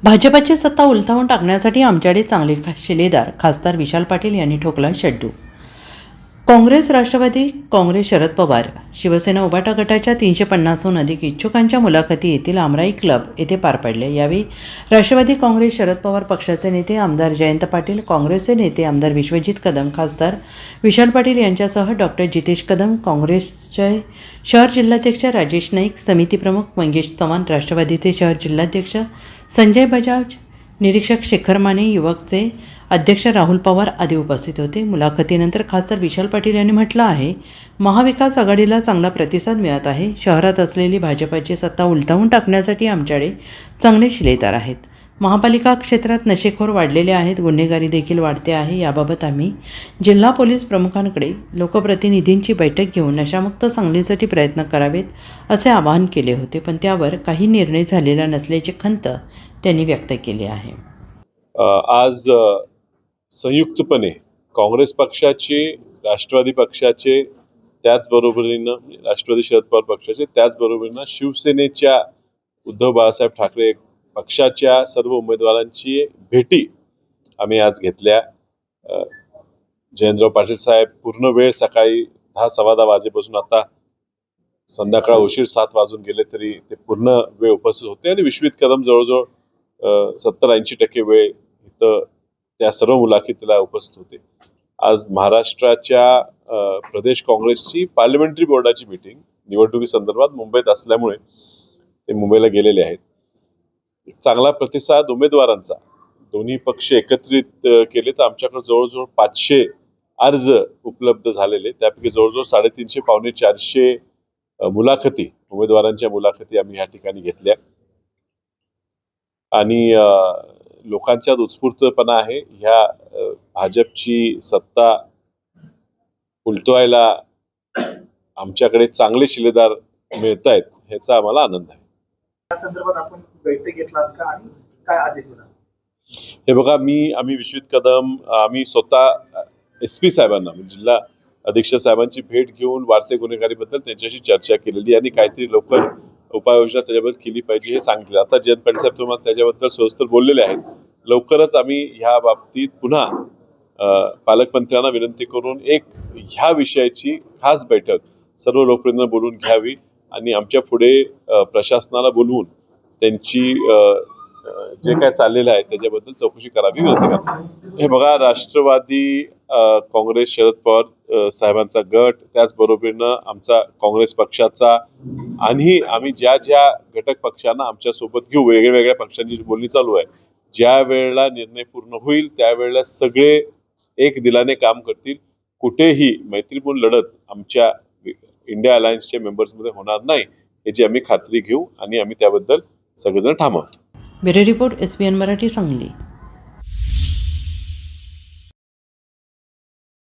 भाजपची सत्ता उलथावून टाकण्यासाठी आमच्याकडे चांगले शिलेदार खासदार विशाल पाटील यांनी ठोकला शड्डू. काँग्रेस, राष्ट्रवादी काँग्रेस, शरद पवार, शिवसेना उभाटा गटाच्या 350हून अधिक इच्छुकांच्या मुलाखती येथील आमराई क्लब येथे पार पडल्या. यावेळी राष्ट्रवादी काँग्रेस, शरद पवार पक्षाचे नेते आमदार जयंत पाटील, काँग्रेसचे नेते आमदार विश्वजित कदम, खासदार विशाल पाटील यांच्यासह डॉक्टर जितेश कदम, काँग्रेसचे शहर जिल्हाध्यक्ष राजेश नाईक, समिती प्रमुख मंगेश चव्हाण, राष्ट्रवादीचे शहर जिल्हाध्यक्ष संजय बजाज, निरीक्षक शेखर माने, युवकचे अध्यक्ष राहुल पवार आदी उपस्थित होते. मुलाखतीनंतर खासदार विशाल पाटील यांनी म्हटलं आहे, महाविकास आघाडीला चांगला प्रतिसाद मिळत आहे. शहरात असलेली भाजपाची सत्ता उलथावून टाकण्यासाठी आमच्याकडे चांगले शिलेदार आहेत. महापालिका क्षेत्रात नशेखोर वाढलेले आहेत, गुन्हेगारी देखील वाढते आहे. याबाबत आम्ही जिल्हा पोलीस प्रमुखांकडे लोकप्रतिनिधींची बैठक घेऊन नशामुक्त सांगलीसाठी प्रयत्न करावेत असे आवाहन केले होते, पण त्यावर काही निर्णय झालेला नसल्याची खंत त्यांनी व्यक्त केली आहे. आज संयुक्तपणे काँग्रेस पक्षाचे, राष्ट्रवादी पक्षाचे, त्याचबरोबरीनं राष्ट्रवादी शरद पवार पक्षाचे, त्याचबरोबरीनं शिवसेनेच्या उद्धव बाळासाहेब ठाकरे पक्षाच्या सर्व उमेदवारांची भेटी आम्ही आज घेतल्या. जयंतराव पाटील साहेब पूर्ण वेळ सकाळी 10-10:15 वाजेपासून आता संध्याकाळ उशीर 7 वाजून गेले तरी ते पूर्ण वेळ उपस्थित होते आणि विश्वजित कदम जवळजवळ 70-80% वेळ इथं त्या सर्व मुलाखतीला उपस्थित होते. आज महाराष्ट्राच्या प्रदेश काँग्रेसची पार्लमेंटरी बोर्डाची मीटिंग निवडणुकीसंदर्भात मुंबईत असल्यामुळे ते मुंबईला गेलेले आहेत. चांगला प्रतिसाद उमेदवारांचा दोन्ही पक्ष एकत्रित केले तर आमच्याकडे जवळजवळ 500 अर्ज उपलब्ध झालेले, त्यापैकी जवळजवळ 350-400 मुलाखती, उमेदवारांच्या मुलाखती आम्ही या ठिकाणी घेतल्या आणि लोकांच्यात उत्स्फूर्तपणा आहे. ह्या भाजपची सत्ता उलटवायला आमच्याकडे चांगले शिलेदार मिळत आहेत ह्याचा आम्हाला आनंद आहे. या संदर्भात आपण बैठक घेतलात का आणि काय आदेश दिला? हे बघा, आम्ही विश्वजित कदम, आम्ही स्वतः SP साहेबांना, जिल्हा अधीक्षक साहेबांची भेट घेऊन वाढते गुन्हेगारीबद्दल त्यांच्याशी चर्चा केलेली आणि काहीतरी लवकर उपाययोजना त्याच्याबद्दल केली पाहिजे हे सांगितलं. आता जयंत पाटील साहेब तुम्हाला त्याच्याबद्दल सविस्तर बोललेले आहेत. लवकरच आम्ही ह्या बाबतीत पुन्हा पालकमंत्र्यांना विनंती करून ह्या विषयाची खास बैठक सर्व लोकप्रतिनिधींना बोलून घ्यावी आणि आमच्या पुढे प्रशासनाला बोलवून त्यांची जे काय चाललेलं आहे त्याच्याबद्दल चौकशी करावी विनंती करतो. हे बघा, राष्ट्रवादी काँग्रेस, शरद पवार साहेबांचा गट, त्याचबरोबरीनं आमचा काँग्रेस पक्षाचा आणि आम्ही ज्या घटक पक्षांना आमच्या सोबत घेऊ, वेगळ्या पक्षांची बोलणी चालू आहे. ज्या वेळेला निर्णय पूर्ण होईल त्यावेळेला सगळे एक दिलाने काम करतील. कुठेही मैत्रीपूर्ण लढत आमच्या इंडिया अलायन्सच्या मेंबर्समध्ये होणार नाही याची आम्ही खात्री घेऊ आणि आम्ही त्याबद्दल सगळेजण ठाम आहोत. Bureau report, SBN Marathi, Sangli.